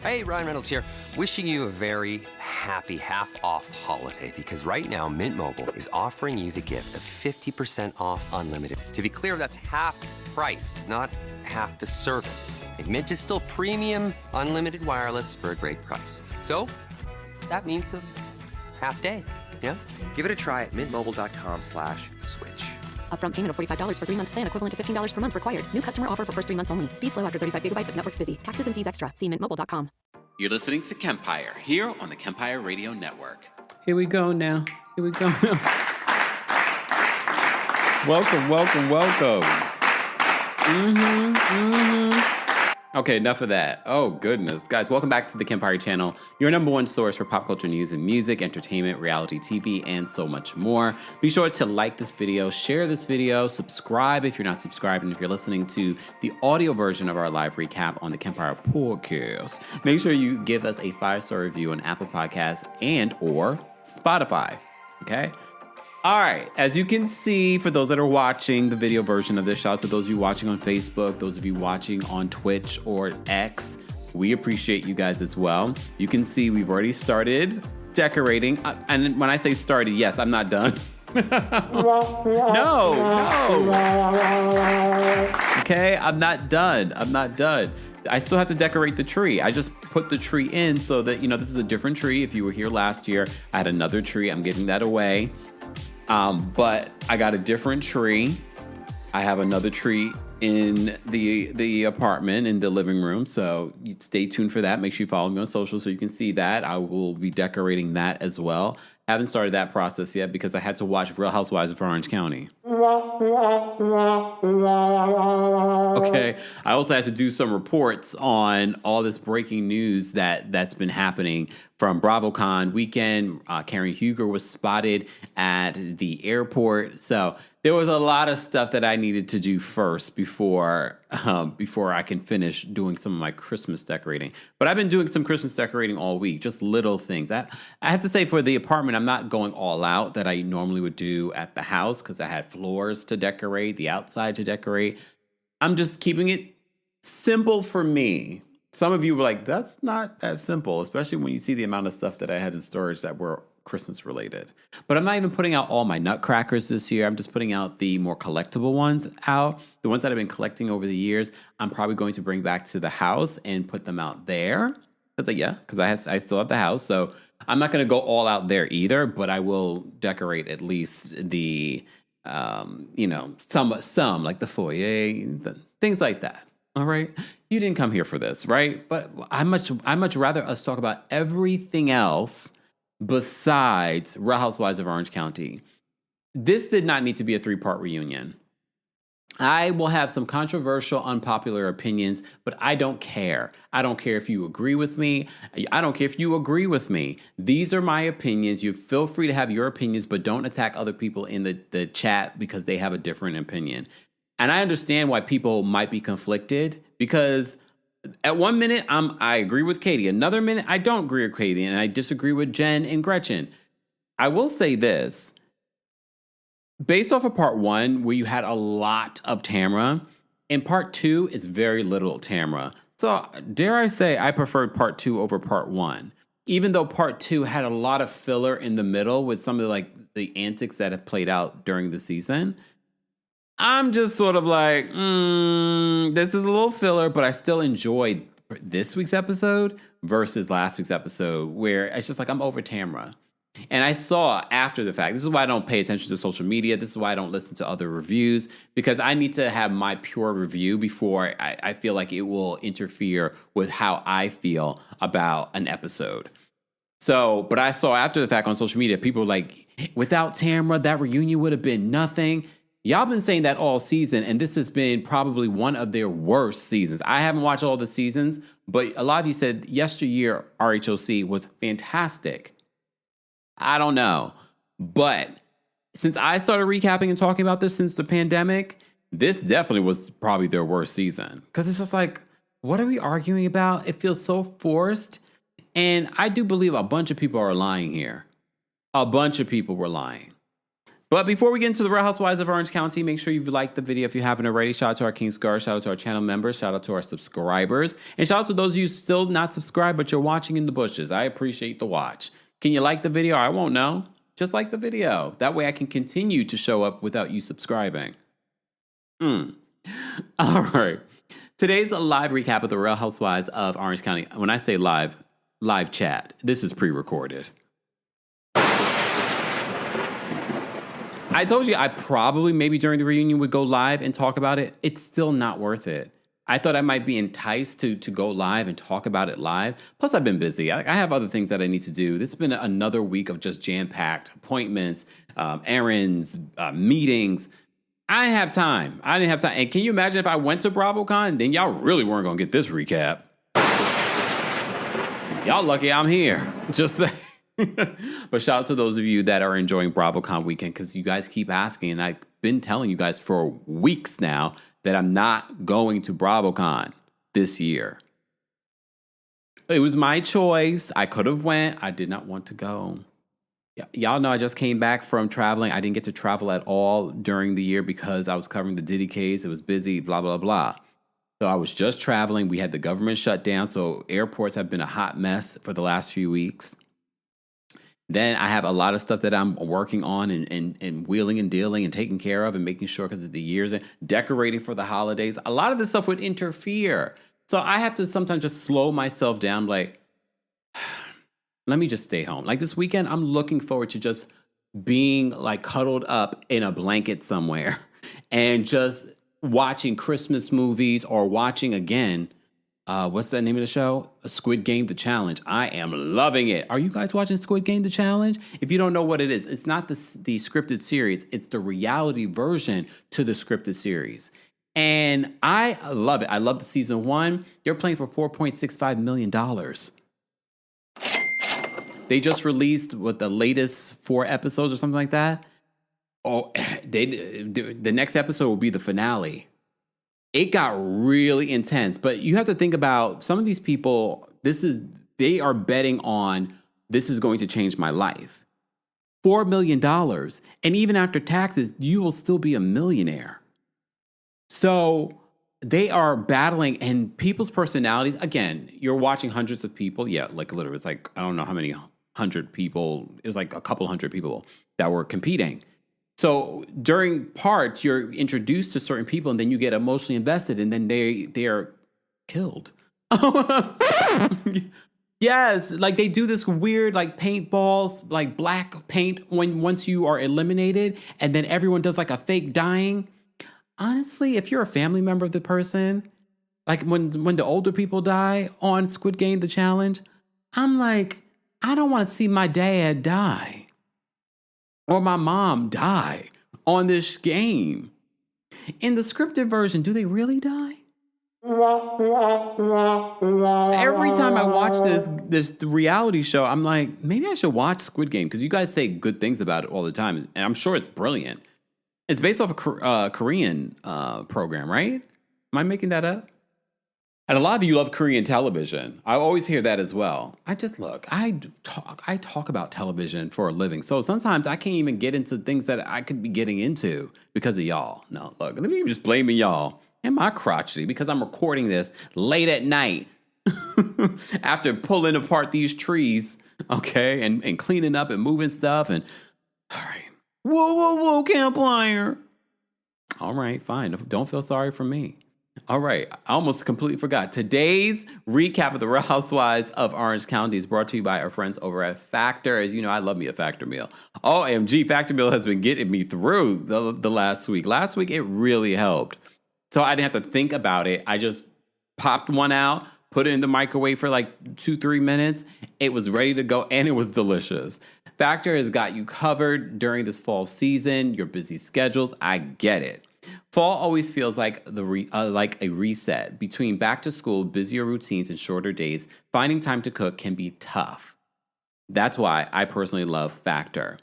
Hey, Ryan Reynolds here. Wishing you a very happy half-off holiday because right now Mint Mobile is offering you the gift of 50% off unlimited. To be clear, that's half price, not half the service. Like, Mint is still premium unlimited wireless for a great price. So that means a half day, yeah? Give it a try at mintmobile.com/switch. Upfront payment of $45 for 3-month plan, equivalent to $15 per month required. New customer offer for first 3 months only. Speed slow after 35 gigabytes if network's busy. Taxes and fees extra. See mintmobile.com. You're listening to Kempire here on the Kempire Radio Network. Here we go now. Here we go now. Welcome. Okay, enough of that. Oh, goodness. Guys, welcome back to the Kempire channel, your number one source for pop culture news and music, entertainment, reality TV, and so much more. Be sure to like this video, share this video, subscribe if you're not subscribed, and if you're listening to the audio version of our live recap on the Kempire podcast, make sure you give us a 5-star review on Apple Podcasts and or Spotify, okay? All right, as you can see, for those that are watching the video version of this, shout out to those of you watching on Facebook, those of you watching on Twitch or X, we appreciate you guys as well. You can see we've already started decorating. And when I say started, yes, I'm not done. No. Okay, I'm not done. I still have to decorate the tree. I just put the tree in so that, this is a different tree. If you were here last year, I had another tree. I'm getting that away. But I got a different tree. I have another tree in the apartment, in the living room. So you stay tuned for that. Make sure you follow me on social so you can see that. I will be decorating that as well. Haven't started that process yet because I had to watch Real Housewives of Orange County. Okay. I also had to do some reports on all this breaking news that's been happening from BravoCon weekend. Karen Huger was spotted at the airport. So there was a lot of stuff that I needed to do first before I can finish doing some of my Christmas decorating. But I've been doing some Christmas decorating all week, just little things. I have to say, for the apartment, I'm not going all out that I normally would do at the house because I had floors to decorate, the outside to decorate. I'm just keeping it simple for me. Some of you were like, that's not that simple, especially when you see the amount of stuff that I had in storage that were Christmas related. But I'm not even putting out all my nutcrackers this year. I'm just putting out the more collectible ones out. The ones that I've been collecting over the years, I'm probably going to bring back to the house and put them out there. Because I still have the house. So I'm not going to go all out there either, but I will decorate at least the, some like the foyer, things like that. All right. You didn't come here for this, right? But I much rather us talk about everything else besides Real Housewives of Orange County. This did not need to be a 3-part reunion. I will have some controversial, unpopular opinions, but I don't care. I don't care if you agree with me. I don't care if you agree with me. These are my opinions. You feel free to have your opinions, but don't attack other people in the chat because they have a different opinion. And I understand why people might be conflicted because at one minute, I agree with Katie. Another minute, I don't agree with Katie, and I disagree with Jenn and Gretchen. I will say this. Based off of part 1, where you had a lot of Tamra, in part 2, it's very little Tamra. So, dare I say, I preferred part 2 over part 1. Even though part 2 had a lot of filler in the middle with some of the antics that have played out during the season. I'm just sort of like, this is a little filler, but I still enjoyed this week's episode versus last week's episode, where it's just like I'm over Tamra. And I saw after the fact, this is why I don't pay attention to social media. This is why I don't listen to other reviews, because I need to have my pure review before I feel like it will interfere with how I feel about an episode. So, but I saw after the fact on social media, people were like, without Tamra, that reunion would have been nothing. Y'all been saying that all season, and this has been probably one of their worst seasons. I haven't watched all the seasons, but a lot of you said yesteryear RHOC was fantastic. I don't know. But since I started recapping and talking about this since the pandemic, this definitely was probably their worst season. Because it's just like, what are we arguing about? It feels so forced. And I do believe a bunch of people are lying here. A bunch of people were lying. But before we get into the Real Housewives of Orange County, make sure you've liked the video if you haven't already. Shout out to our King Scar. Shout out to our channel members. Shout out to our subscribers. And shout out to those of you still not subscribed, but you're watching in the bushes. I appreciate the watch. Can you like the video? I won't know. Just like the video. That way I can continue to show up without you subscribing. All right. Today's a live recap of the Real Housewives of Orange County. When I say live chat. This is pre-recorded. I told you I probably maybe during the reunion would go live and talk about it. It's still not worth it. I thought I might be enticed to go live and talk about it live. Plus, I've been busy. I have other things that I need to do. This has been another week of just jam-packed appointments, errands, meetings. I didn't have time. And can you imagine if I went to BravoCon? Then y'all really weren't going to get this recap. Y'all lucky I'm here. Just saying. But shout out to those of you that are enjoying BravoCon weekend because you guys keep asking, and I've been telling you guys for weeks now that I'm not going to BravoCon this year. It was my choice. I could have went. I did not want to go. Y'all know I just came back from traveling. I didn't get to travel at all during the year because I was covering the Diddy case. It was busy, blah, blah, blah. So I was just traveling. We had the government shut down, so airports have been a hot mess for the last few weeks. Then I have a lot of stuff that I'm working on and wheeling and dealing and taking care of and making sure because of the years and decorating for the holidays. A lot of this stuff would interfere. So I have to sometimes just slow myself down. Like, let me just stay home. Like this weekend, I'm looking forward to just being like cuddled up in a blanket somewhere and just watching Christmas movies or watching again. What's the name of the show? Squid Game, The Challenge. I am loving it. Are you guys watching Squid Game, The Challenge? If you don't know what it is, it's not the scripted series. It's the reality version to the scripted series. And I love it. I love the season 1. They're playing for $4.65 million. They just released the latest 4 episodes or something like that. Oh, the next episode will be the finale. It got really intense, but you have to think about some of these people, they are betting on this is going to change my life. $4 million. And even after taxes, you will still be a millionaire. So they are battling, and people's personalities, again, you're watching hundreds of people. Yeah, like literally, it's like, I don't know how many hundred people, it was like a couple hundred people that were competing. So during parts, you're introduced to certain people and then you get emotionally invested and then they are killed. Yes, like they do this weird like paintballs, like black paint once you are eliminated and then everyone does like a fake dying. Honestly, if you're a family member of the person, like when the older people die on Squid Game, The Challenge, I'm like, I don't want to see my dad die. Or my mom die on this game. In the scripted version, do they really die? Every time I watch this reality show, I'm like, maybe I should watch Squid Game because you guys say good things about it all the time, and I'm sure it's brilliant. It's based off a Korean program, right? Am I making that up? And a lot of you love Korean television. I always hear that as well. I talk about television for a living. So sometimes I can't even get into things that I could be getting into because of y'all. No, look, let me just blame y'all and my crotchety because I'm recording this late at night after pulling apart these trees, okay, and cleaning up and moving stuff. And all right, whoa, Kempire. All right, fine. Don't feel sorry for me. All right, I almost completely forgot. Today's recap of the Real Housewives of Orange County is brought to you by our friends over at Factor. As you know, I love me a Factor meal. OMG, Factor meal has been getting me through the last week. Last week, it really helped. So I didn't have to think about it. I just popped one out, put it in the microwave for like 2-3 minutes. It was ready to go, and it was delicious. Factor has got you covered during this fall season, your busy schedules. I get it. Fall always feels like like a reset. Between back to school, busier routines, and shorter days, finding time to cook can be tough. That's why I personally love Factor.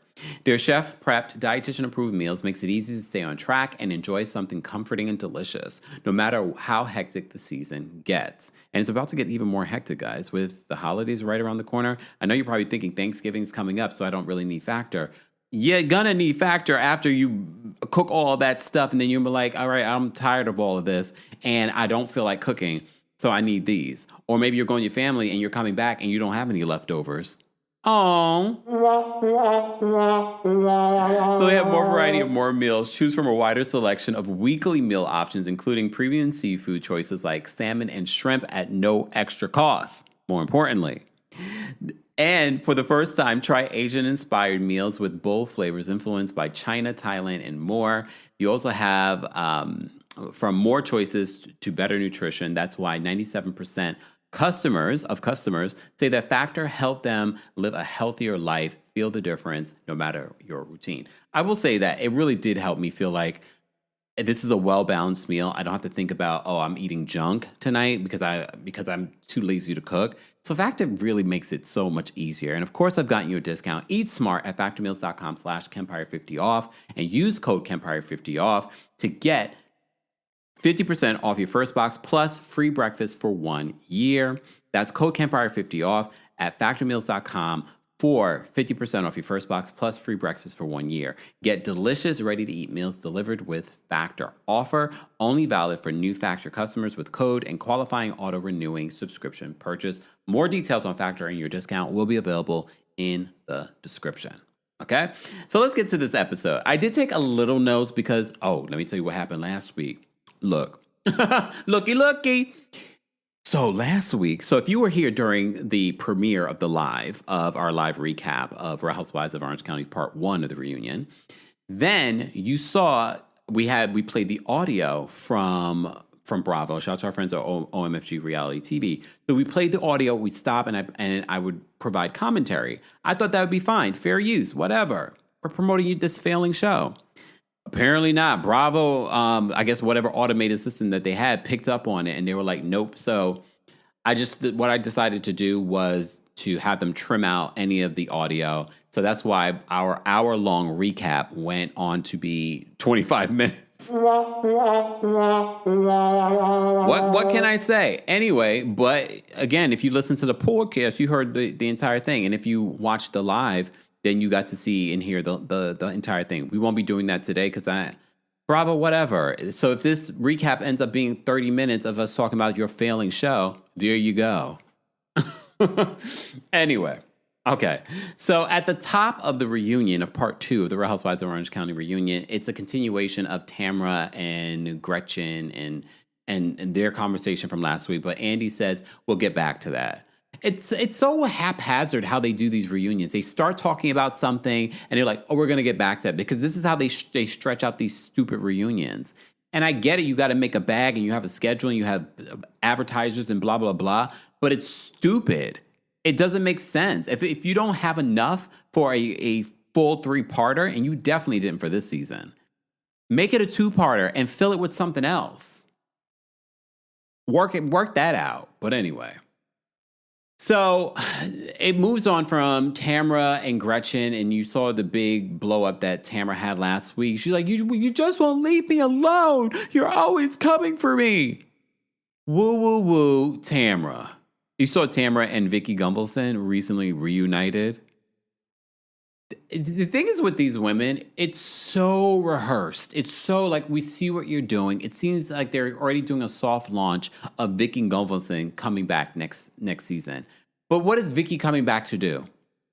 Their chef-prepped, dietitian-approved meals makes it easy to stay on track and enjoy something comforting and delicious, no matter how hectic the season gets. And it's about to get even more hectic, guys, with the holidays right around the corner. I know you're probably thinking Thanksgiving's coming up, so I don't really need Factor. you're gonna need Factor after you cook all that stuff, and then you're like, all right, I'm tired of all of this, and I don't feel like cooking, so I need these. Or maybe you're going with your family and you're coming back and you don't have any leftovers. Oh. So they have more variety of more meals. Choose from a wider selection of weekly meal options, including premium seafood choices like salmon and shrimp at no extra cost. More importantly. And for the first time, try Asian-inspired meals with bold flavors influenced by China, Thailand, and more. You also have from more choices to better nutrition. That's why 97% customers say that Factor helped them live a healthier life, feel the difference, no matter your routine. I will say that it really did help me feel like this is a well-balanced meal. I don't have to think about, I'm eating junk tonight because I'm too lazy to cook. So Factor really makes it so much easier. And of course, I've gotten you a discount. Eat smart at factormeals.com/Kempire50 off and use code Kempire50 off to get 50% off your first box plus free breakfast for 1 year. That's code Kempire50 off at factormeals.com for 50% off your first box plus free breakfast for 1 year. Get delicious, ready-to-eat meals delivered with Factor. Offer only valid for new Factor customers with code and qualifying auto-renewing subscription purchase. More details on Factor and your discount will be available in the description. Okay? So let's get to this episode. I did take a little notes because, let me tell you what happened last week. Look, looky. So last week, if you were here during the premiere of our live recap of Real Housewives of Orange County Part 1 of the reunion, then you saw we played the audio from Bravo. Shout out to our friends at OMFG Reality TV. So we played the audio, we'd stop, and I would provide commentary. I thought that would be fine, fair use, whatever. We're promoting this failing show. Apparently not. Bravo, I guess whatever automated system that they had picked up on it, and they were like, nope. So what I decided to do was to have them trim out any of the audio. So that's why our hour-long recap went on to be 25 minutes. What can I say? Anyway, but again, if you listen to the podcast, you heard the entire thing. And if you watched the live, then you got to see and hear the entire thing. We won't be doing that today because Bravo, whatever. So if this recap ends up being 30 minutes of us talking about your failing show, there you go. Anyway, okay. So at the top of the reunion of part 2 of the Real Housewives of Orange County reunion, it's a continuation of Tamra and Gretchen and their conversation from last week. But Andy says, we'll get back to that. It's so haphazard how they do these reunions. They start talking about something and they're like, we're going to get back to it, because this is how they stretch out these stupid reunions. And I get it. You got to make a bag and you have a schedule and you have advertisers and blah, blah, blah. But it's stupid. It doesn't make sense. If you don't have enough for a full 3-parter, and you definitely didn't for this season, make it a 2-parter and fill it with something else. Work that out. But anyway. So it moves on from Tamra and Gretchen, and you saw the big blow up that Tamra had last week. She's like, you just won't leave me alone. You're always coming for me. Woo, woo, woo, Tamra. You saw Tamra and Vicky Gunvalson recently reunited. The thing is with these women, it's so rehearsed. It's so like, we see what you're doing. It seems like they're already doing a soft launch of Vicky Gunvalson coming back next season. But what is Vicky coming back to do?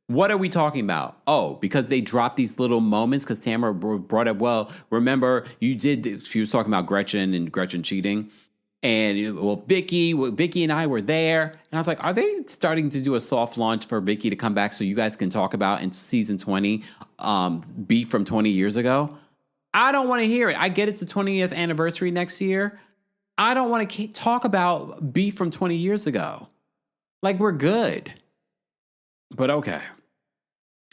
What are we talking about? Oh, because they dropped these little moments because Tamara brought up, well, remember she was talking about Gretchen and Gretchen cheating. And Vicky and I were there. And I was like, are they starting to do a soft launch for Vicky to come back so you guys can talk about in season 20 beef from 20 years ago? I don't want to hear it. I get it's the 20th anniversary next year. I don't want to talk about beef from 20 years ago. Like, we're good. But okay.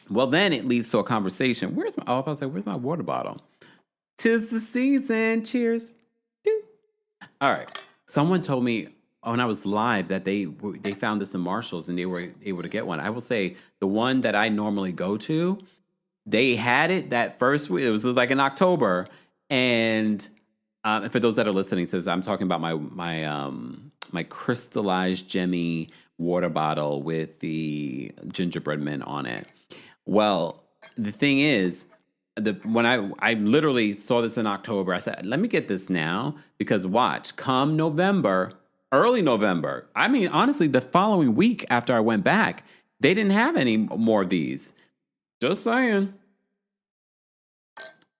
Well, then it leads to a conversation. Where's my water bottle? 'Tis the season. Cheers. All right. Someone told me when I was live that they found this in Marshall's and they were able to get one. I will say the one that I normally go to, they had it that first week. It was like in October. And for those that are listening to this, I'm talking about my crystallized gemmy water bottle with the gingerbread men on it. Well, the thing is, when I literally saw this in October, I said, let me get this now, because watch, come November, early November, I mean, honestly, the following week after I went back, they didn't have any more of these. Just saying.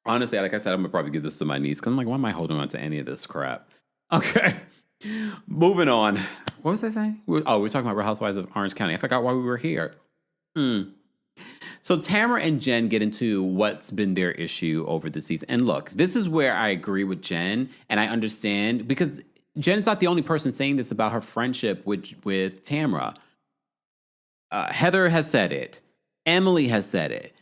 Honestly, like I said, I'm going to probably give this to my niece, because I'm like, why am I holding on to any of this crap? Okay. Moving on. What was I saying? We're talking about Real Housewives of Orange County. I forgot why we were here. So Tamara and Jen get into what's been their issue over the season. And look, this is where I agree with Jen, and I understand, because Jen's not the only person saying this about her friendship with Tamara. Heather has said it. Emily has said it.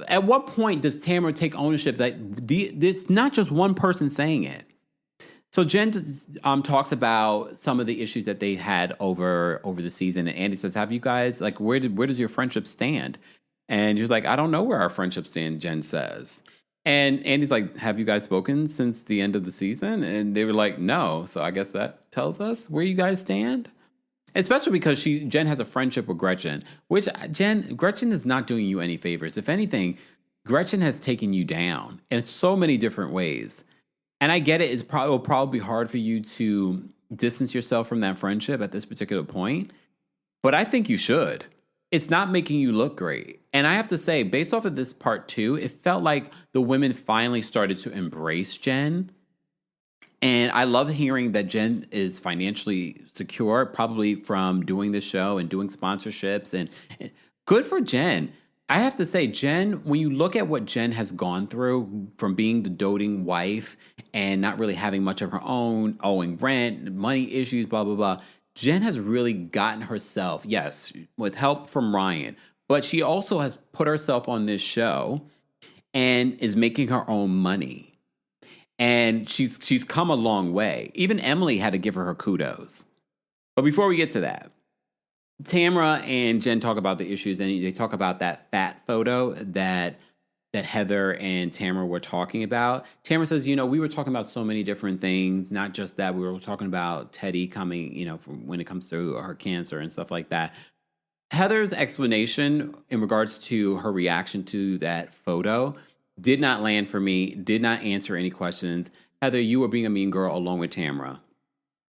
At what point does Tamara take ownership that it's not just one person saying it? So Jen talks about some of the issues that they had over the season, and Andy says, "Have you guys, like, where does your friendship stand?" And she's like, "I don't know where our friendship stands." Jen says, and Andy's like, "Have you guys spoken since the end of the season?" And they were like, "No." So I guess that tells us where you guys stand, especially because Jen has a friendship with Gretchen, which Gretchen is not doing you any favors. If anything, Gretchen has taken you down in so many different ways. And I get it. It will probably be hard for you to distance yourself from that friendship at this particular point. But I think you should. It's not making you look great. And I have to say, based off of this part 2, it felt like the women finally started to embrace Jen. And I love hearing that Jen is financially secure, probably from doing this show and doing sponsorships. And good for Jen. I have to say, Jen, when you look at what Jen has gone through from being the doting wife and not really having much of her own, owing rent, money issues, blah, blah, blah, Jen has really gotten herself, yes, with help from Ryan, but she also has put herself on this show and is making her own money. And she's come a long way. Even Emily had to give her kudos. But before we get to that, Tamara and Jen talk about the issues, and they talk about that fat photo that Heather and Tamara were talking about. Tamara says, we were talking about so many different things, not just that. We were talking about Teddy coming, when it comes to her cancer and stuff like that. Heather's explanation in regards to her reaction to that photo did not land for me, did not answer any questions. Heather, you were being a mean girl along with Tamara.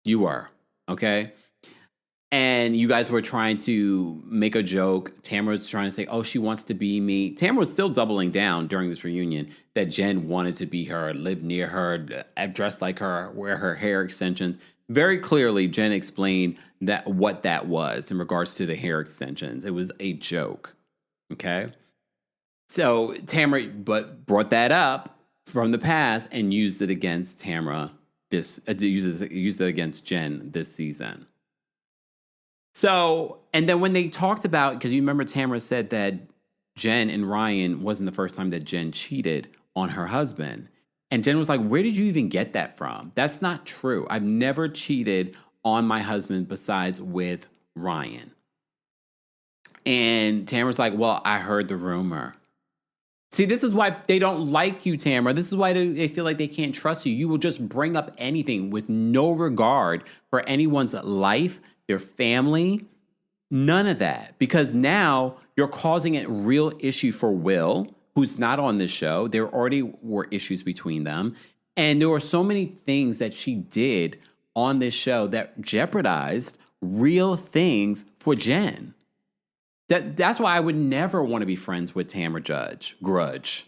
You were, okay? And you guys were trying to make a joke. Tamara was trying to say, oh, she wants to be me. Tamara was still doubling down during this reunion that Jen wanted to be her, live near her, dress like her, wear her hair extensions. Very clearly, Jen explained what that was in regards to the hair extensions. It was a joke, okay? So Tamara brought that up from the past and used it against Tamara, used it against Jen this season. So, and then when they talked about, because you remember Tamara said that Jen and Ryan wasn't the first time that Jen cheated on her husband. And Jen was like, where did you even get that from? That's not true. I've never cheated on my husband besides with Ryan. And Tamara's like, well, I heard the rumor. See, this is why they don't like you, Tamara. This is why they feel like they can't trust you. You will just bring up anything with no regard for anyone's life, their family, none of that. Because now you're causing a real issue for Will, who's not on this show. There already were issues between them. And there were so many things that she did on this show that jeopardized real things for Jen. That's why I would never want to be friends with Tamara Grudge.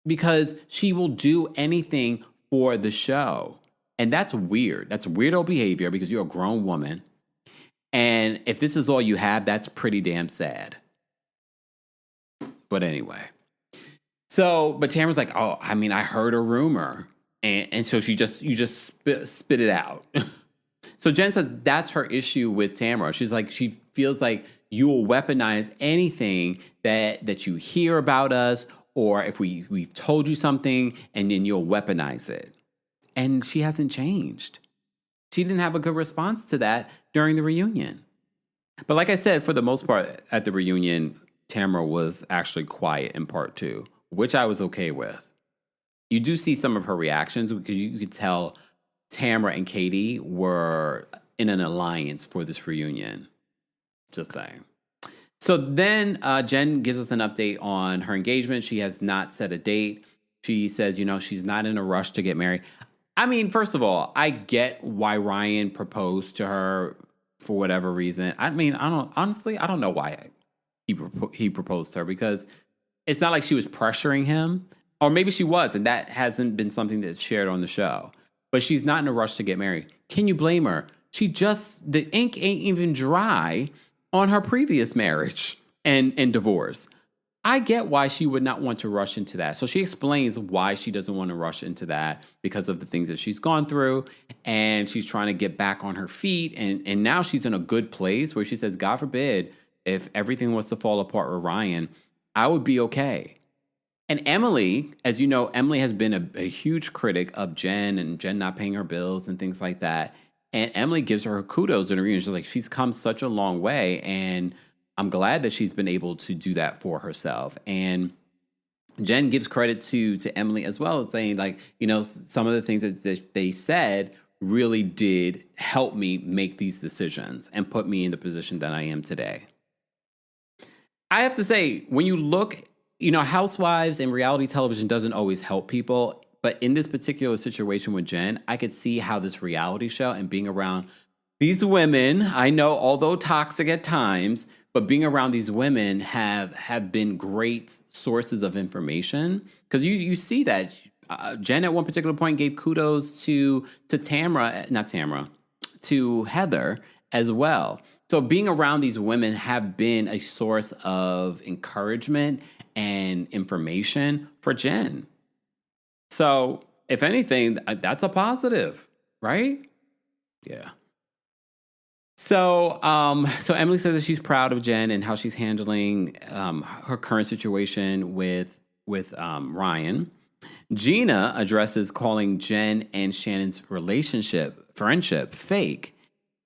Because she will do anything for the show. And that's weird. That's weirdo behavior because you're a grown woman. And if this is all you have, that's pretty damn sad. But anyway. So, but Tamara's like, oh, I mean, I heard a rumor. And so you just spit it out. So Jen says that's her issue with Tamara. She's like, she feels like you will weaponize anything that you hear about us, or if we've told you something, and then you'll weaponize it. And she hasn't changed. She didn't have a good response to that during the reunion. But like I said, for the most part at the reunion, Tamara was actually quiet in part 2, which I was okay with. You do see some of her reactions because you could tell Tamara and Katie were in an alliance for this reunion. Just saying. So then Jenn gives us an update on her engagement. She has not set a date. She says, she's not in a rush to get married. I mean, first of all, I get why Ryan proposed to her for whatever reason. I mean, I don't know why he proposed to her, because it's not like she was pressuring him, or maybe she was, and that hasn't been something that's shared on the show. But she's not in a rush to get married. Can you blame her? The ink ain't even dry on her previous marriage and divorce. I get why she would not want to rush into that. So she explains why she doesn't want to rush into that, because of the things that she's gone through, and she's trying to get back on her feet. And now she's in a good place where she says, God forbid, if everything was to fall apart with Ryan, I would be okay. And Emily, as you know, Emily has been a huge critic of Jenn and Jenn not paying her bills and things like that. And Emily gives her kudos in her reunion. She's like, she's come such a long way, and I'm glad that she's been able to do that for herself. And Jenn gives credit to Emily as well, saying like, some of the things that they said really did help me make these decisions and put me in the position that I am today. I have to say, when you look, Housewives and reality television doesn't always help people. But in this particular situation with Jenn, I could see how this reality show and being around these women, I know, although toxic at times, but being around these women have been great sources of information. Because you see that Jenn at one particular point gave kudos to Heather as well. So being around these women have been a source of encouragement and information for Jenn. So, if anything, that's a positive, right? Yeah. So, Emily says that she's proud of Jenn and how she's handling her current situation with Ryan. Gina addresses calling Jenn and Shannon's friendship, fake.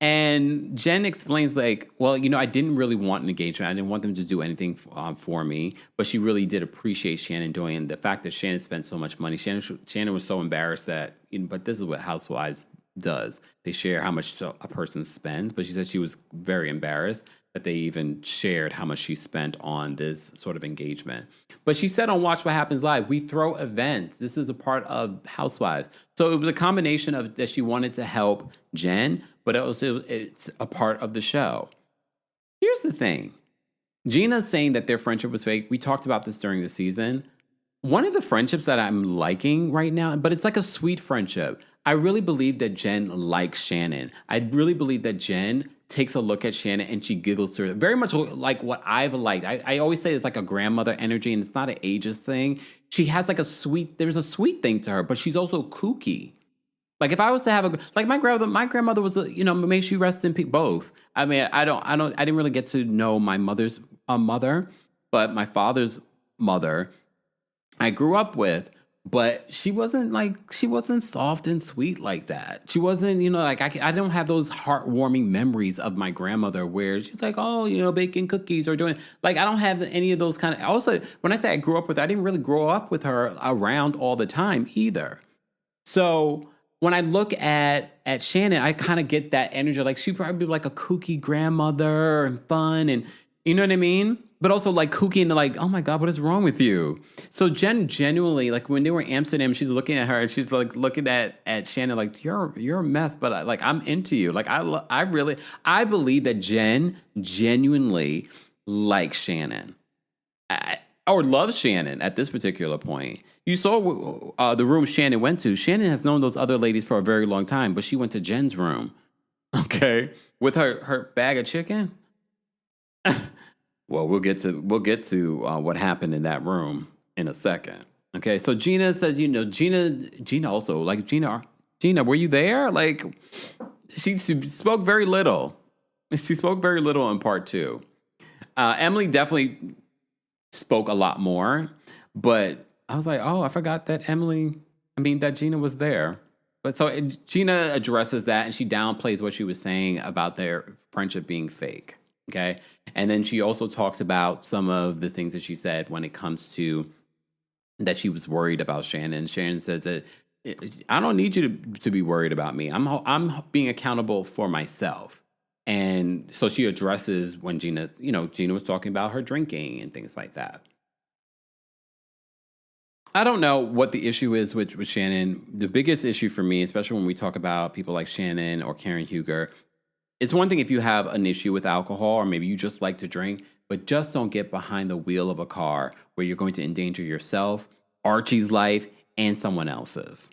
And Jenn explains like, well, I didn't really want an engagement. I didn't want them to do anything for me, but she really did appreciate Shannon doing it. And the fact that Shannon spent so much money. Shannon was so embarrassed that, but this is what Housewives does. They share how much a person spends, but she said she was very embarrassed that they even shared how much she spent on this sort of engagement. But she said on Watch What Happens Live, we throw events. This is a part of Housewives. So it was a combination of that she wanted to help Jenn, but it's a part of the show. Here's the thing. Gina saying that their friendship was fake. We talked about this during the season. One of the friendships that I'm liking right now, but it's like a sweet friendship. I really believe that Jenn likes Shannon. I really believe that Jenn takes a look at Shannon and she giggles to her. Very much like what I've liked. I always say it's like a grandmother energy, and it's not an ageist thing. She has like there's a sweet thing to her, but she's also kooky. Like if I was to have my grandmother was, may she rest in peace, both. I mean, I didn't really get to know my mother's mother, but my father's mother I grew up with. But she wasn't soft and sweet like that. She wasn't, I don't have those heartwarming memories of my grandmother where she's like, oh, baking cookies or doing, I don't have any of those kind of, also, when I say I grew up with her, I didn't really grow up with her around all the time either. So when I look at Shannon, I kind of get that energy. Like she'd probably be like a kooky grandmother and fun and, you know what I mean? But also kooky and oh my God, what is wrong with you? So Jenn genuinely, when they were in Amsterdam, she's looking at her and she's looking at Shannon you're a mess, but I'm into you. I believe that Jenn genuinely likes Shannon. Or loves Shannon at this particular point. You saw the room Shannon went to. Shannon has known those other ladies for a very long time, but she went to Jenn's room, okay, with her bag of chicken. Well, we'll get to what happened in that room in a second. Okay, so Gina says, Gina also Gina, were you there? She spoke very little. She spoke very little in part 2. Emily definitely spoke a lot more, but I was like, oh, I forgot that that Gina was there. But so Gina addresses that and she downplays what she was saying about their friendship being fake. Okay. And then she also talks about some of the things that she said when it comes to that she was worried about Shannon. Shannon says that I don't need you to be worried about me. I'm being accountable for myself. And so she addresses when Gina was talking about her drinking and things like that. I don't know what the issue is with Shannon. The biggest issue for me, especially when we talk about people like Shannon or Karen Huger, it's one thing if you have an issue with alcohol or maybe you just like to drink, but just don't get behind the wheel of a car where you're going to endanger yourself, Archie's life, and someone else's.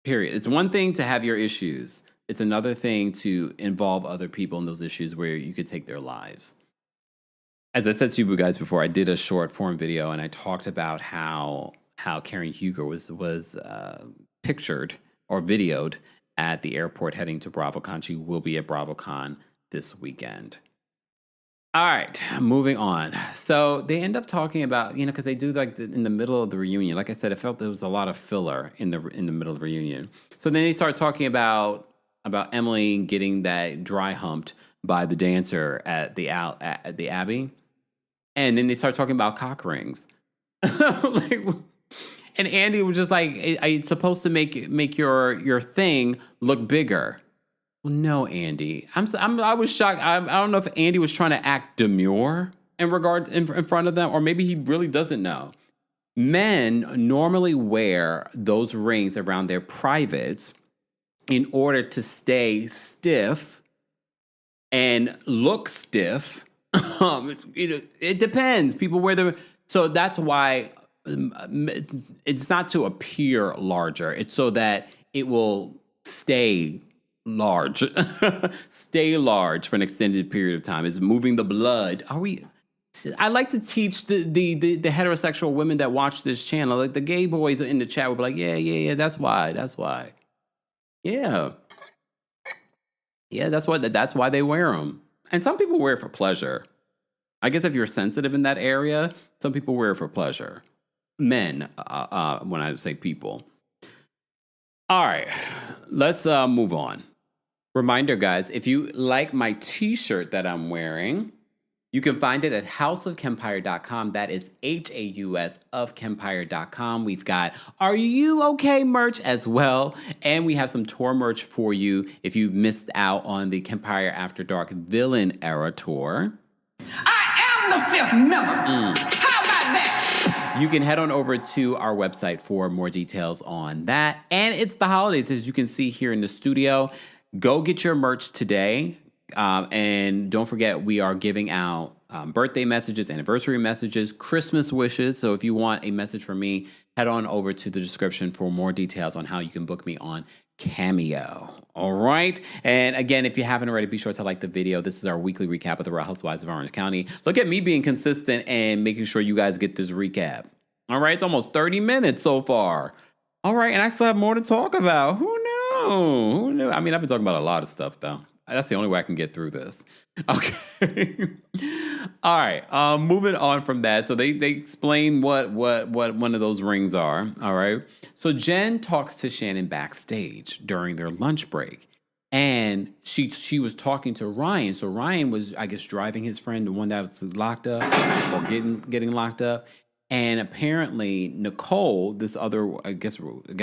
Period. It's one thing to have your issues. It's another thing to involve other people in those issues where you could take their lives. As I said to you guys before, I did a short form video and I talked about how Karen Huger was pictured or videoed at the airport heading to BravoCon. She will be at BravoCon this weekend. All right, moving on. So they end up talking about, because they do in the middle of the reunion. Like I said, I felt there was a lot of filler in the middle of the reunion. So then they start talking about Emily getting that dry humped by the dancer at the Abbey, and then they start talking about cock rings. And Andy was just like, "It's supposed to make your thing look bigger." Well, no, Andy. I was shocked. I don't know if Andy was trying to act demure in front of them, or maybe he really doesn't know. Men normally wear those rings around their privates in order to stay stiff and look stiff. It depends. People wear them, so that's why. It's not to appear larger. It's so that it will stay large. Stay large for an extended period of time. It's moving the blood. I like to teach the heterosexual women that watch this channel, like the gay boys in the chat will be like, yeah, that's why. Yeah, that's why they wear them. And some people wear it for pleasure. I guess if you're sensitive in that area, some people wear it for pleasure. Men, when I say people. All right, let's move on. Reminder, guys, if you like my t-shirt that I'm wearing, you can find it at houseofkempire.com. That is HAUS of Kempire.com. We've got Are You Okay merch as well. And we have some tour merch for you if you missed out on the Kempire After Dark Villain Era tour. I am the fifth member. How about that? You can head on over to our website for more details on that. And it's the holidays, as you can see here in the studio. Go get your merch today. And don't forget, we are giving out birthday messages, anniversary messages, Christmas wishes. So if you want a message from me, head on over to the description for more details on how you can book me on Cameo. All right. And again, if you haven't already, be sure to like the video. This is our weekly recap of the Real Housewives of Orange County. Look at me being consistent and making sure you guys get this recap. All right. It's almost 30 minutes so far. All right. And I still have more to talk about. Who knew? I mean, I've been talking about a lot of stuff, though. That's the only way I can get through this. Okay. All right. Moving on from that. So they explain what one of those rings are. All right. So Jenn talks to Shannon backstage during their lunch break. And she was talking to Ryan. So Ryan was, I guess, driving his friend, the one that was locked up or getting locked up. And apparently Nicole, this other, I guess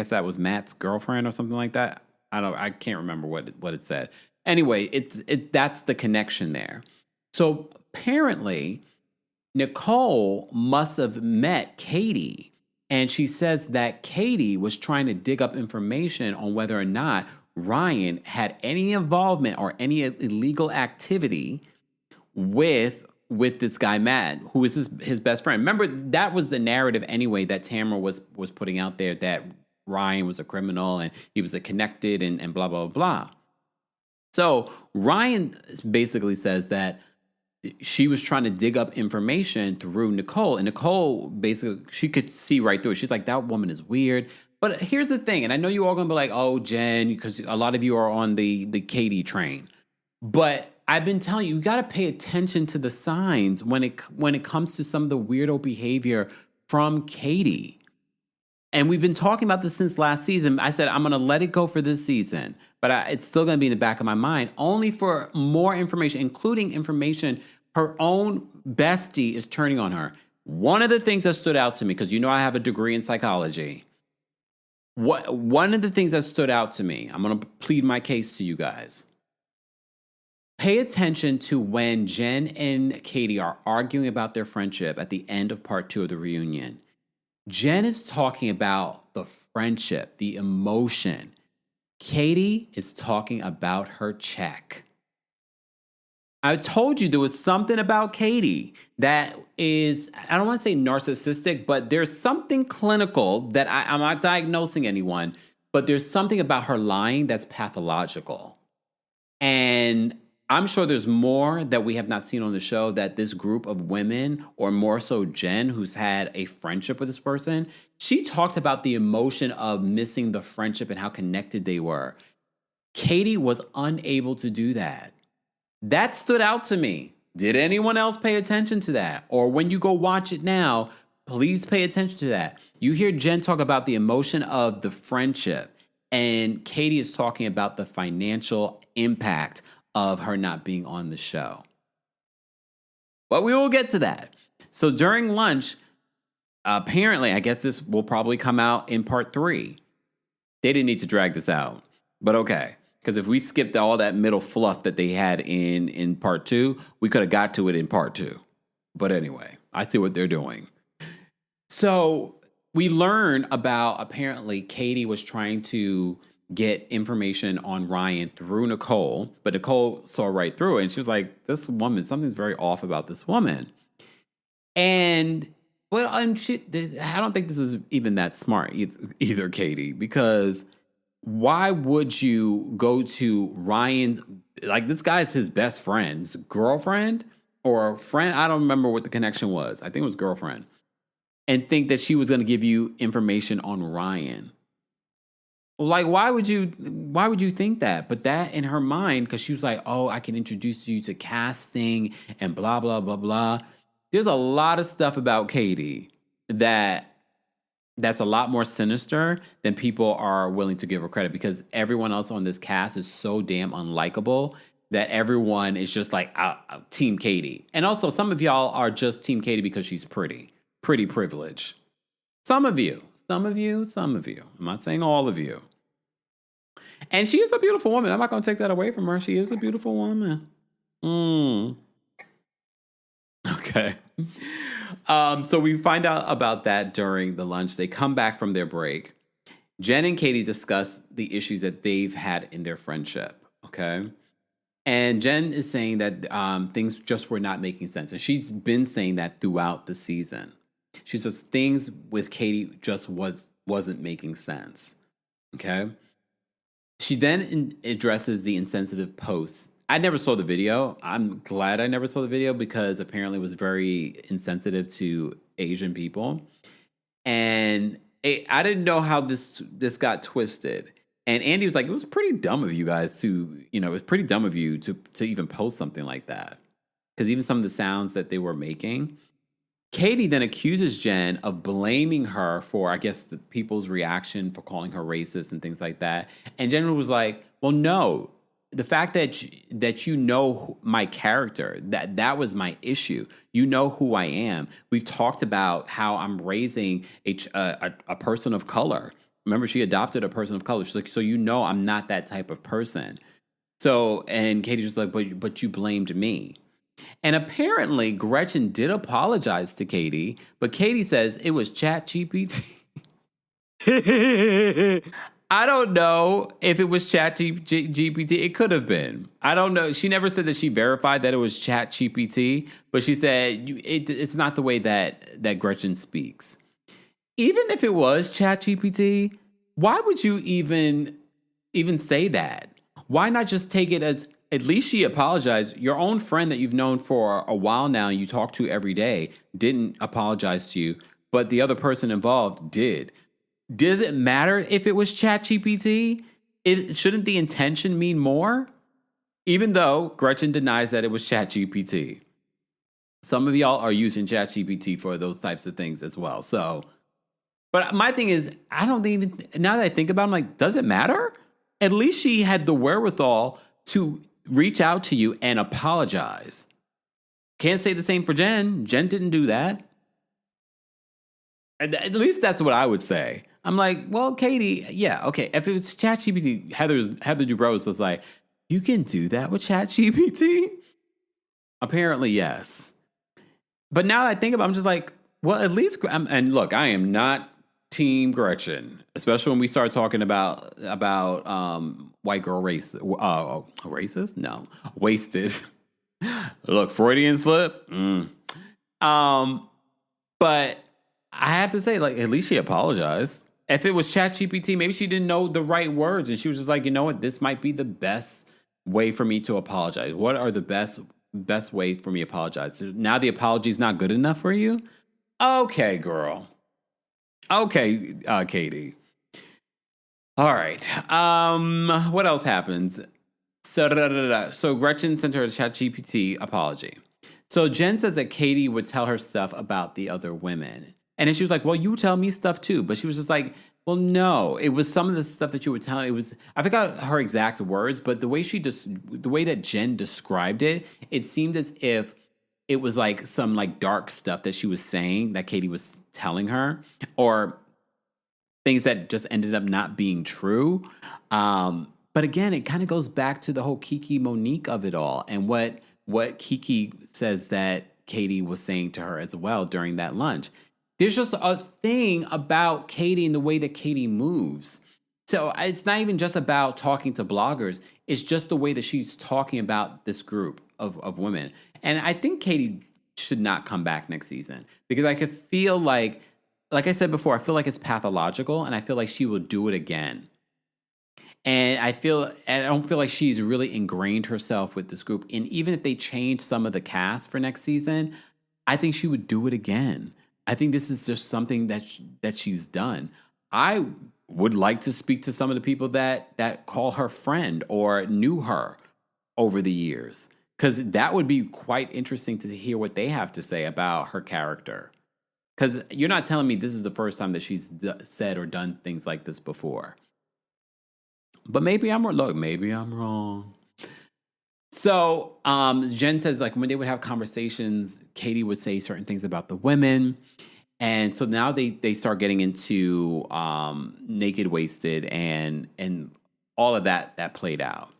that was Matt's girlfriend or something like that. I can't remember what it said. Anyway, that's the connection there. So apparently, Nicole must have met Katie, and she says that Katie was trying to dig up information on whether or not Ryan had any involvement or any illegal activity with this guy Matt, who is his best friend. Remember, that was the narrative anyway that Tamara was putting out there, that Ryan was a criminal and he was connected and blah blah blah. So Ryan basically says that she was trying to dig up information through Nicole. And Nicole, basically, she could see right through it. She's like, that woman is weird. But here's the thing, and I know you all going to be like, oh, Jen, because a lot of you are on the Katie train. But I've been telling you, you got to pay attention to the signs when it comes to some of the weirdo behavior from Katie. And we've been talking about this since last season. I said, I'm going to let it go for this season. But it's still going to be in the back of my mind, only for more information, including information her own bestie is turning on her. One of the things that stood out to me, because you know I have a degree in psychology. One of the things that stood out to me, I'm going to plead my case to you guys. Pay attention to when Jen and Katie are arguing about their friendship at the end of part 2 of the reunion. Jen is talking about the friendship, the emotion. Katie is talking about her check. I told you there was something about Katie that is, I don't want to say narcissistic, but there's something clinical that I'm not diagnosing anyone, but there's something about her lying that's pathological. And I'm sure there's more that we have not seen on the show that this group of women, or more so Jen, who's had a friendship with this person, she talked about the emotion of missing the friendship and how connected they were. Katie was unable to do that. That stood out to me. Did anyone else pay attention to that? Or when you go watch it now, please pay attention to that. You hear Jen talk about the emotion of the friendship, and Katie is talking about the financial impact of her not being on the show. But we will get to that. So during lunch, apparently, I guess this will probably come out in part 3. They didn't need to drag this out, but okay. Because if we skipped all that middle fluff that they had in part 2, we could have got to it in part 2. But anyway, I see what they're doing. So we learn about, apparently, Katie was trying to get information on Ryan through Nicole, but Nicole saw right through it, and she was like, this woman, something's very off about this woman. And, well, I don't think this is even that smart either, Katie, because why would you go to Ryan's, like, this guy's his best friend's girlfriend or friend? I don't remember what the connection was. I think it was girlfriend. And think that she was going to give you information on Ryan. Like, why would you think that? But that in her mind, because she was like, oh, I can introduce you to casting and blah, blah, blah, blah. There's a lot of stuff about Katie that's a lot more sinister than people are willing to give her credit, because everyone else on this cast is so damn unlikable that everyone is just like Team Katie. And also, some of y'all are just Team Katie because she's pretty privileged. Some of you. I'm not saying all of you. And she is a beautiful woman. I'm not going to take that away from her. She is a beautiful woman. Okay. So we find out about that during the lunch. They come back from their break. Jen and Katie discuss the issues that they've had in their friendship. Okay. And Jen is saying that things just were not making sense. And she's been saying that throughout the season. She says things with Katie just wasn't making sense. Okay. She then addresses the insensitive posts. I never saw the video. I'm glad I never saw the video, because apparently it was very insensitive to Asian people. And I didn't know how this got twisted. And Andy was like, it was pretty dumb of you guys to, it was pretty dumb of you to even post something like that. Because even some of the sounds that they were making. Katie then accuses Jen of blaming her for, I guess, the people's reaction for calling her racist and things like that. And Jen was like, well, no, the fact that you know my character, that was my issue. You know who I am. We've talked about how I'm raising a person of color. Remember, she adopted a person of color. She's like, so I'm not that type of person. So, and Katie's just like, but you blamed me. And apparently, Gretchen did apologize to Katie, but Katie says it was ChatGPT. I don't know if it was ChatGPT. It could have been. I don't know. She never said that she verified that it was ChatGPT, but she said it's not the way that Gretchen speaks. Even if it was ChatGPT, why would you even say that? Why not just take it as, at least she apologized. Your own friend that you've known for a while now and you talk to every day didn't apologize to you, but the other person involved did. Does it matter if it was ChatGPT? Shouldn't the intention mean more? Even though Gretchen denies that it was ChatGPT. Some of y'all are using ChatGPT for those types of things as well. So, but my thing is, I don't even, now that I think about it, I'm like, does it matter? At least she had the wherewithal to reach out to you and apologize. Can't say the same for Jen. Jen didn't do that. At least that's what I would say. I'm like, well, Katie, yeah, okay. If it was ChatGPT, Heather Dubrow was like, You can do that with ChatGPT? Apparently, yes. But now I think about it, I'm just like, well, at least, and look, I am not Team Gretchen, especially when we start talking about white girl race, racist? No, wasted. Look, Freudian slip. But I have to say, like, at least she apologized. If it was ChatGPT, maybe she didn't know the right words, and she was just like, you know what, this might be the best way for me to apologize. What are the best way for me to apologize? Now the apology is not good enough for you? Okay, girl. Okay, Katie. All right. What else happens? So Gretchen sent her a ChatGPT apology. So Jenn says that Katie would tell her stuff about the other women. And then she was like, well, you tell me stuff too. But she was just like, well, no, it was some of the stuff that you were telling. It was, I forgot her exact words, but the way that Jenn described it, it seemed as if it was like some like dark stuff that she was saying that Katie was telling her, or things that just ended up not being true. But again, it kind of goes back to the whole Kiki Monique of it all, and what Kiki says that Katie was saying to her as well during that lunch. There's just a thing about Katie and the way that Katie moves. So it's not even just about talking to bloggers. It's just the way that she's talking about this group of women. And I think Katie should not come back next season, because I could feel like I said before, I feel like it's pathological, and I feel like she will do it again. And I don't feel like she's really ingrained herself with this group. And even if they change some of the cast for next season, I think she would do it again. I think this is just something that she's done. I would like to speak to some of the people that call her friend or knew her over the years, because that would be quite interesting to hear what they have to say about her character. Because you're not telling me this is the first time that she's said or done things like this before. But maybe I'm wrong. Look, maybe I'm wrong. So Jenn says, like, when they would have conversations, Katie would say certain things about the women. And so now they start getting into naked, wasted, and all of that played out.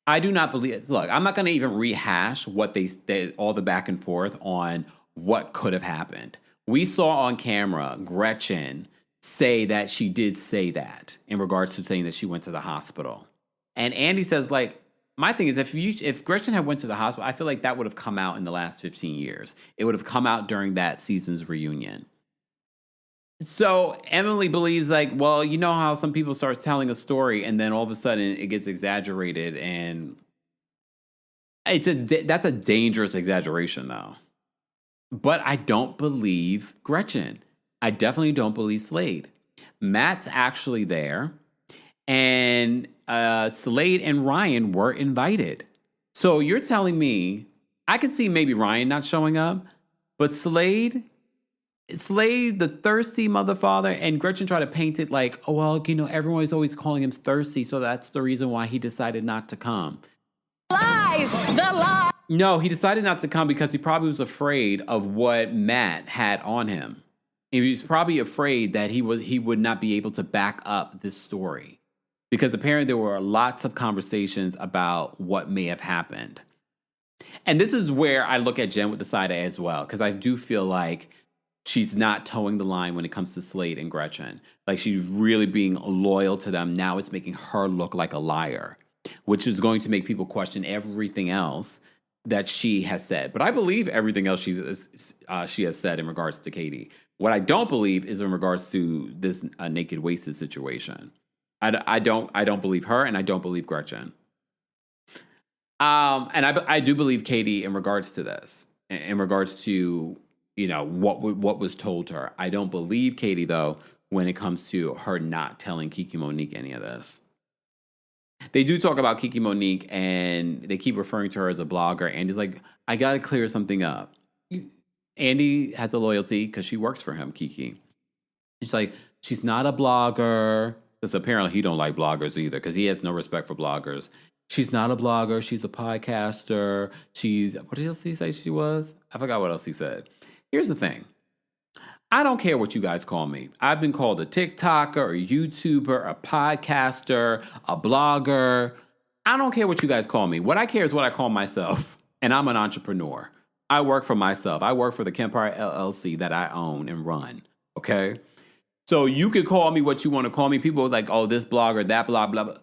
I do not believe. Look, I'm not going to even rehash what they all the back and forth on what could have happened. We saw on camera Gretchen say that she did say that in regards to saying that she went to the hospital. And Andy says, like, my thing is, if Gretchen had went to the hospital, I feel like that would have come out in the last 15 years. It would have come out during that season's reunion. So Emily believes, like, well, you know how some people start telling a story and then all of a sudden it gets exaggerated, and that's a dangerous exaggeration, though. But I don't believe Gretchen. I definitely don't believe Slade. Matt's actually there, and Slade and Ryan were invited. So you're telling me, I could see maybe Ryan not showing up, but Slade, the thirsty mother father, and Gretchen try to paint it like, oh, well, you know, everyone's always calling him thirsty, so that's the reason why he decided not to come. Lies! The lie! No, he decided not to come because he probably was afraid of what Matt had on him. He was probably afraid that he would not be able to back up this story, because apparently there were lots of conversations about what may have happened. And this is where I look at Jenn with the side eye as well, because I do feel like she's not towing the line when it comes to Slade and Gretchen. Like, she's really being loyal to them. Now it's making her look like a liar, which is going to make people question everything else that she has said. But I believe everything else she has said in regards to Katie. What I don't believe is in regards to this naked wasted situation. I don't believe her, and I don't believe Gretchen. And I do believe Katie in regards to this, in regards to, you know, what was told to her. I don't believe Katie, though, when it comes to her not telling Kiki Monique any of this. They do talk about Kiki Monique, and they keep referring to her as a blogger. Andy's like, I got to clear something up. Andy has a loyalty because she works for him, Kiki. She's like, she's not a blogger. Because apparently he don't like bloggers either, because he has no respect for bloggers. She's not a blogger. She's a podcaster. What else did he say she was? I forgot what else he said. Here's the thing. I don't care what you guys call me. I've been called a TikToker, a YouTuber, a podcaster, a blogger. I don't care what you guys call me. What I care is what I call myself. And I'm an entrepreneur. I work for myself. I work for the Kempire LLC that I own and run. Okay? So you could call me what you want to call me. People are like, oh, this blogger, that blah, blah, blah.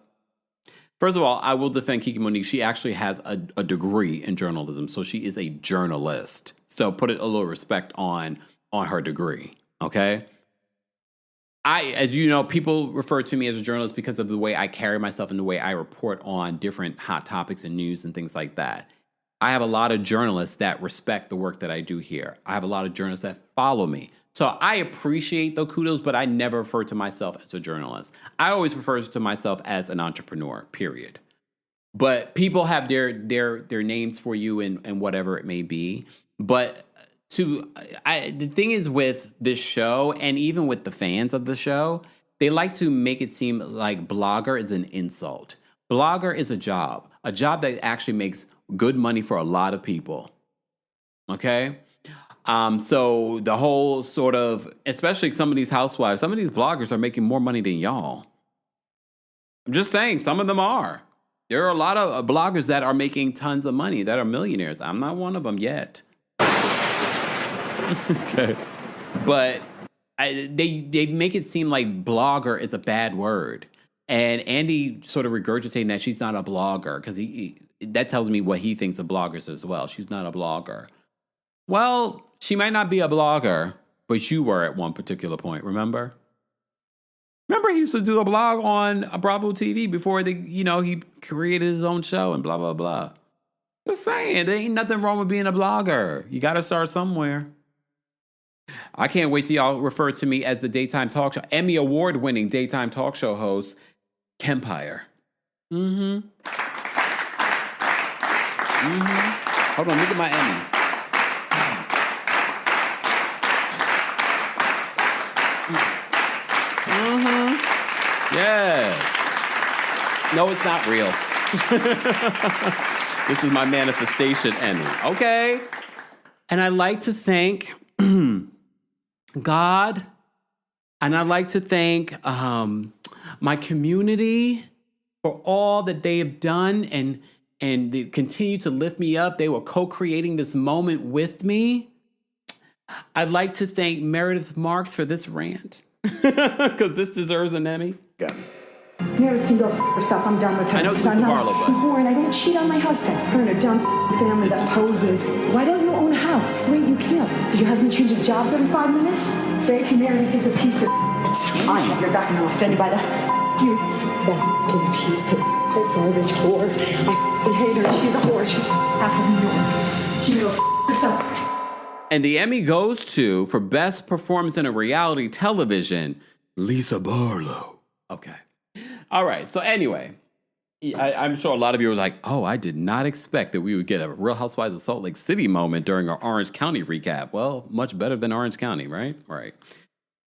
First of all, I will defend Kiki Monique. She actually has a degree in journalism. So she is a journalist. So put a little respect on her degree. Okay? As you know, people refer to me as a journalist because of the way I carry myself and the way I report on different hot topics and news and things like that. I have a lot of journalists that respect the work that I do here. I have a lot of journalists that follow me. So I appreciate the kudos, but I never refer to myself as a journalist. I always refer to myself as an entrepreneur, period. But people have their names for you and whatever it may be. But the thing is with this show, and even with the fans of the show, they like to make it seem like blogger is an insult. Blogger is a job that actually makes good money for a lot of people. Okay? So the whole sort of, especially some of these housewives, some of these bloggers are making more money than y'all. I'm just saying, some of them are. There are a lot of bloggers that are making tons of money, that are millionaires. I'm not one of them yet. Okay. But they make it seem like blogger is a bad word. And Andy sort of regurgitating that she's not a blogger, because that tells me what he thinks of bloggers as well. She's not a blogger. Well, she might not be a blogger, but you were at one particular point, remember? Remember he used to do a blog on Bravo TV before he created his own show and blah, blah, blah. Just saying, there ain't nothing wrong with being a blogger. You got to start somewhere. I can't wait till y'all refer to me as the daytime talk show, Emmy award-winning daytime talk show host, Kempire. Mm-hmm. Mm-hmm. Hold on, look at my Emmy. Mm-hmm. Yes. No, it's not real. This is my manifestation Emmy. Okay. And I like to thank God, and I'd like to thank my community for all that they have done, and they continue to lift me up. They were co-creating this moment with me. I'd like to thank Meredith Marks for this rant, because this deserves an Emmy. Got it. Meredith can go f*** herself. I'm done with her. I know because I'm not a whore and I don't cheat on my husband. Her and her dumb family that poses. Why don't you own a house? Wait, you can't. Because your husband changes jobs every 5 minutes? Fake Meredith is a piece of I have your back and I'm offended by that. You fucking piece of garbage whore. I hate her. She's a whore. She's half of New York. She can go f*** herself. And the Emmy goes to, for best performance in a reality television, Lisa Barlow. Okay. All right. So anyway, I'm sure a lot of you are like, oh, I did not expect that we would get a Real Housewives of Salt Lake City moment during our Orange County recap. Well, much better than Orange County, right? Right.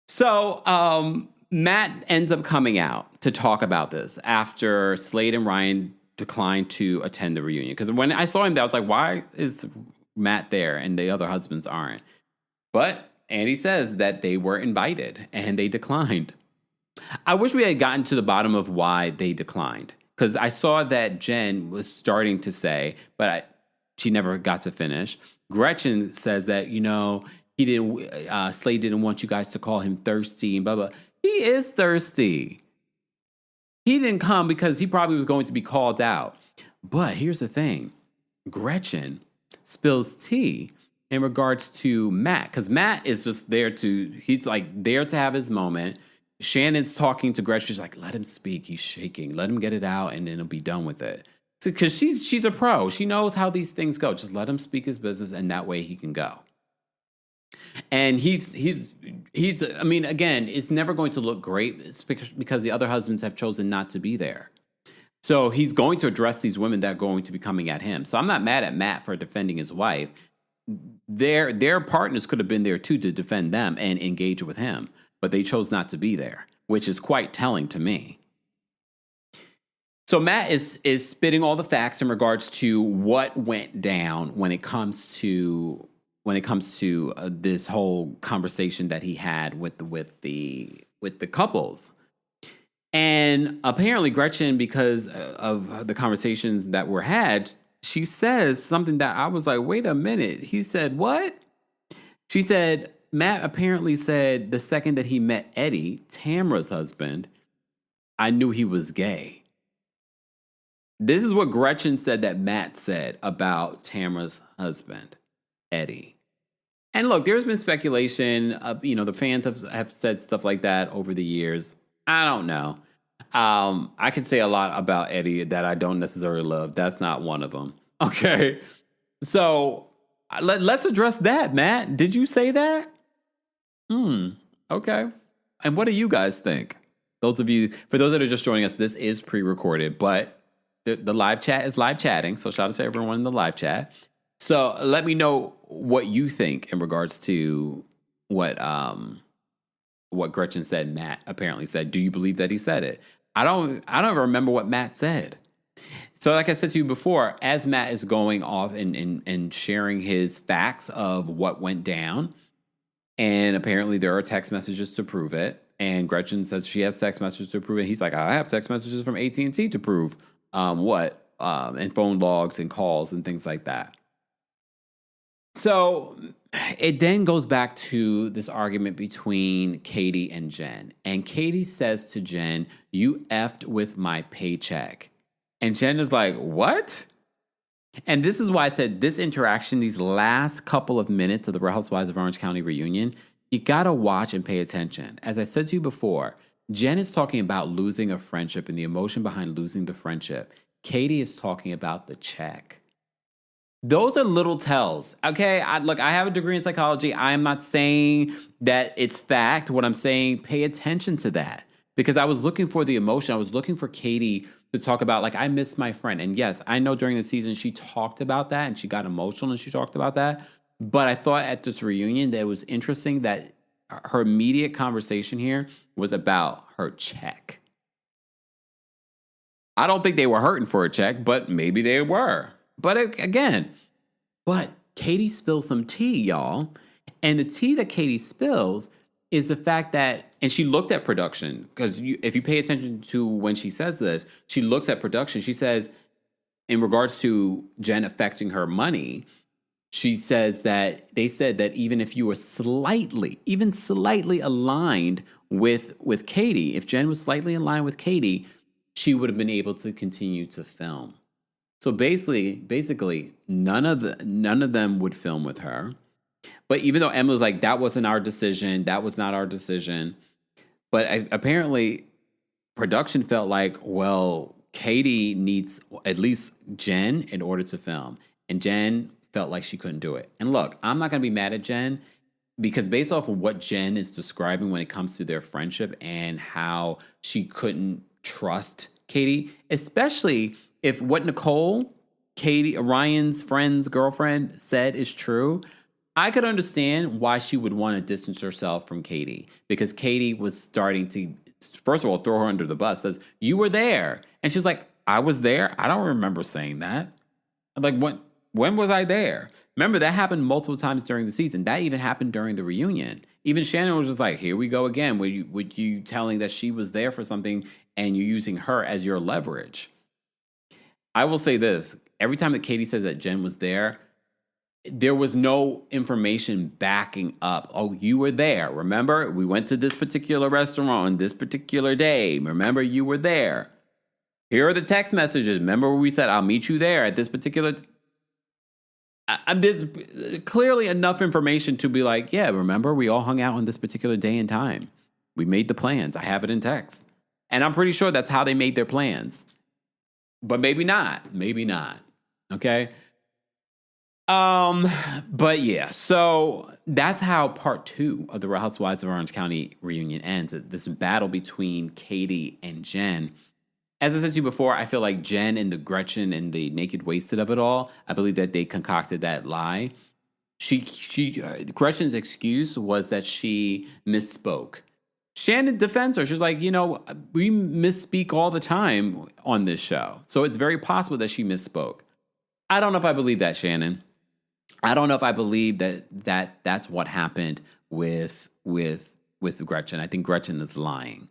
So Matt ends up coming out to talk about this after Slade and Ryan declined to attend the reunion. Because when I saw him there, I was like, why is Matt there and the other husbands aren't? But Andy says that they were invited and they declined. I wish we had gotten to the bottom of why they declined, because I saw that Jenn was starting to say, but she never got to finish. Gretchen says that, Slade didn't want you guys to call him thirsty and blah, blah. He is thirsty. He didn't come because he probably was going to be called out. But here's the thing. Gretchen spills tea in regards to Matt, because Matt is just he's like there to have his moment. Shannon's talking to Gretchen. She's like, let him speak. He's shaking. Let him get it out, and then he'll be done with it. Because she's a pro. She knows how these things go. Just let him speak his business, and that way he can go. And he's. I mean, again, it's never going to look great because the other husbands have chosen not to be there. So he's going to address these women that are going to be coming at him. So I'm not mad at Matt for defending his wife. Their partners could have been there too to defend them and engage with him. But they chose not to be there, which is quite telling to me. So Matt is spitting all the facts in regards to what went down when it comes to this whole conversation that he had with the couples. And apparently Gretchen, because of the conversations that were had, she says something that I was like, wait a minute. He said, what? She said, Matt apparently said the second that he met Eddie, Tamra's husband, I knew he was gay. This is what Gretchen said that Matt said about Tamra's husband, Eddie. And look, there's been speculation of, the fans have said stuff like that over the years. I don't know. I can say a lot about Eddie that I don't necessarily love. That's not one of them. Okay. So let's address that, Matt. Did you say that? Okay. And what do you guys think? For those that are just joining us, this is pre-recorded, but the live chat is live chatting. So shout out to everyone in the live chat. So let me know what you think in regards to what Gretchen said Matt apparently said. Do you believe that he said it? I don't remember what Matt said. So like I said to you before, as Matt is going off and sharing his facts of what went down, and apparently there are text messages to prove it, and Gretchen says she has text messages to prove it. He's like, I have text messages from AT&T to prove and phone logs and calls and things like that. So it then goes back to this argument between Katie and Jenn. And Katie says to Jenn, you effed with my paycheck. And Jenn is like, what? And this is why I said this interaction, these last couple of minutes of the Real Housewives of Orange County reunion, you got to watch and pay attention. As I said to you before, Jenn is talking about losing a friendship and the emotion behind losing the friendship. Katie is talking about the check. Those are little tells, okay? I have a degree in psychology. I am not saying that it's fact. What I'm saying, pay attention to that. Because I was looking for the emotion. I was looking for Katie to talk about, I miss my friend. And yes, I know during the season she talked about that and she got emotional and she talked about that. But I thought at this reunion that it was interesting that her immediate conversation here was about her check. I don't think they were hurting for a check, but maybe they were. But Katie spilled some tea, y'all. And the tea that Katie spills is the fact that, and she looked at production, because if you pay attention to when she says this, she looks at production. She says, in regards to Jenn affecting her money, she says that they said that even if you were slightly aligned with Katie, if Jenn was slightly aligned with Katie, she would have been able to continue to film. So basically, none of them would film with her. But even though Emma was like, that wasn't our decision, that was not our decision. But apparently, production felt like, well, Katie needs at least Jenn in order to film. And Jenn felt like she couldn't do it. And look, I'm not going to be mad at Jenn, because based off of what Jenn is describing when it comes to their friendship and how she couldn't trust Katie, especially if what Nicole, Katie, Ryan's girlfriend, said is true, I could understand why she would want to distance herself from Katie, because Katie was starting to, first of all, throw her under the bus, says, you were there. And she's like, I was there? I don't remember saying that. I'm like, when was I there? Remember, that happened multiple times during the season. That even happened during the reunion. Even Shannon was just like, here we go again, with you telling that she was there for something and you're using her as your leverage. I will say this. Every time that Katie says that Jenn was there was no information backing up. Oh, you were there. Remember, we went to this particular restaurant on this particular day. Remember, you were there. Here are the text messages. Remember we said, I'll meet you there at this particular... There's clearly enough information to be like, yeah, remember, we all hung out on this particular day and time. We made the plans. I have it in text. And I'm pretty sure that's how they made their plans. But maybe not. Maybe not. Okay? But yeah, so that's how part 2 of the Real Housewives of Orange County reunion ends. This battle between Katie and Jenn. As I said to you before, I feel like Jenn and the Gretchen and the naked wasted of it all, I believe that they concocted that lie. Gretchen's excuse was that she misspoke. Shannon defends her. She's like, we misspeak all the time on this show. So it's very possible that she misspoke. I don't know if I believe that, Shannon. I don't know if I believe that's what happened with Gretchen. I think Gretchen is lying.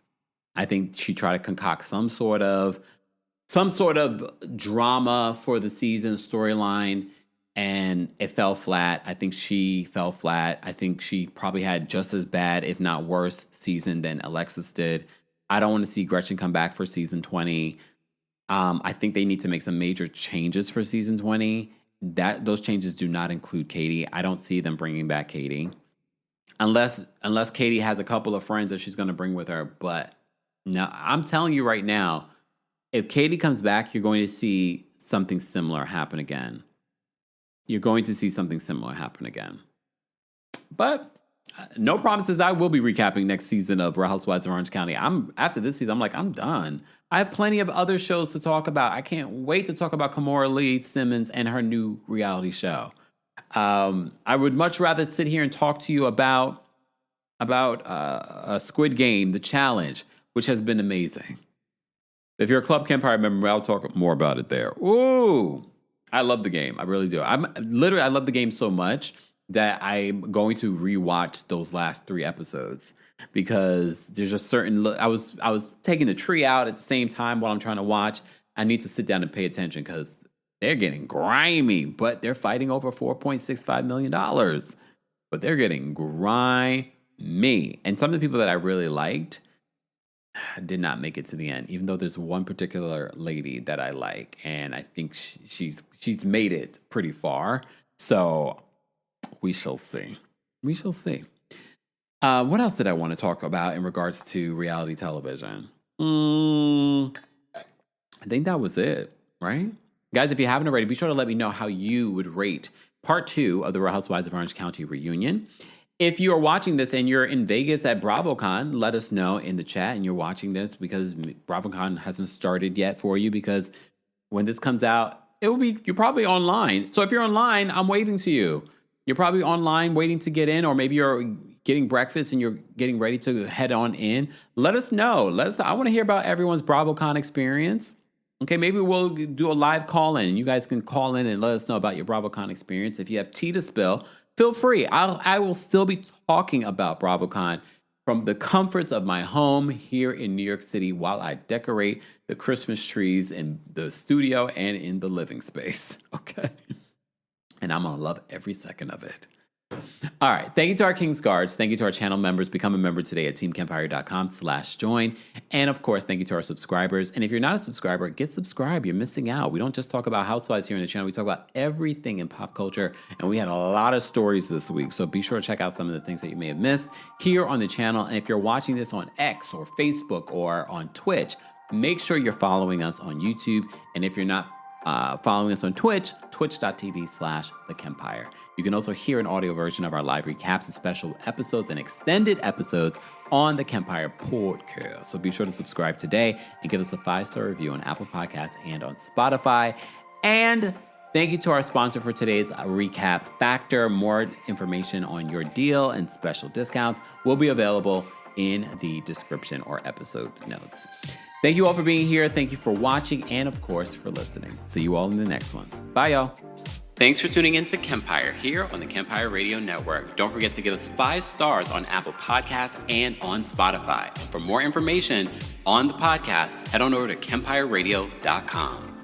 I think she tried to concoct some sort of drama for the season storyline, and it fell flat. I think she fell flat. I think she probably had just as bad, if not worse, season than Alexis did. I don't want to see Gretchen come back for season 20. I think they need to make some major changes for season 20. Those changes do not include Katie. I don't see them bringing back Katie. Unless Katie has a couple of friends that she's going to bring with her. But no, I'm telling you right now, if Katie comes back, you're going to see something similar happen again. You're going to see something similar happen again. But no promises. I will be recapping next season of Real Housewives of Orange County. After this season, I'm done. I have plenty of other shows to talk about. I can't wait to talk about Kimora Lee Simmons and her new reality show. I would much rather sit here and talk to you about Squid Game, the challenge, which has been amazing. If you're a Club Kempire member, I'll talk more about it there. Ooh, I love the game. I really do. I love the game so much that I'm going to rewatch those last 3 episodes because there's a certain look. I was taking the tree out at the same time while I'm trying to watch. I need to sit down and pay attention because they're getting grimy, but they're fighting over $4.65 million. But they're getting grimy. And some of the people that I really liked did not make it to the end, even though there's one particular lady that I like, and I think she's made it pretty far. So we shall see. We shall see. What else did I want to talk about in regards to reality television? I think that was it, right? Guys, if you haven't already, be sure to let me know how you would rate part 2 of the Real Housewives of Orange County reunion. If you are watching this and you're in Vegas at BravoCon, let us know in the chat and you're watching this because BravoCon hasn't started yet for you, because when this comes out, you're probably online. So if you're online, I'm waving to you. You're probably online waiting to get in, or maybe you're getting breakfast and you're getting ready to head on in. Let us know. I want to hear about everyone's BravoCon experience. Okay, maybe we'll do a live call-in. You guys can call in and let us know about your BravoCon experience. If you have tea to spill, feel free. I will still be talking about BravoCon from the comforts of my home here in New York City while I decorate the Christmas trees in the studio and in the living space. Okay? And I'm going to love every second of it. All right. Thank you to our King's Guards. Thank you to our channel members. Become a member today at TheKempire.com/join. And of course, thank you to our subscribers. And if you're not a subscriber, get subscribed. You're missing out. We don't just talk about housewives here on the channel. We talk about everything in pop culture. And we had a lot of stories this week. So be sure to check out some of the things that you may have missed here on the channel. And if you're watching this on X or Facebook or on Twitch, make sure you're following us on YouTube. And if you're not following us on Twitch, twitch.tv/TheKempire. You can also hear an audio version of our live recaps and special episodes and extended episodes on the Kempire podcast. So be sure to subscribe today and give us a 5-star review on Apple Podcasts and on Spotify. And thank you to our sponsor for today's recap, Factor. More information on your deal and special discounts will be available in the description or episode notes. Thank you all for being here. Thank you for watching and, of course, for listening. See you all in the next one. Bye, y'all. Thanks for tuning in to Kempire here on the Kempire Radio Network. Don't forget to give us 5 stars on Apple Podcasts and on Spotify. For more information on the podcast, head on over to KempireRadio.com.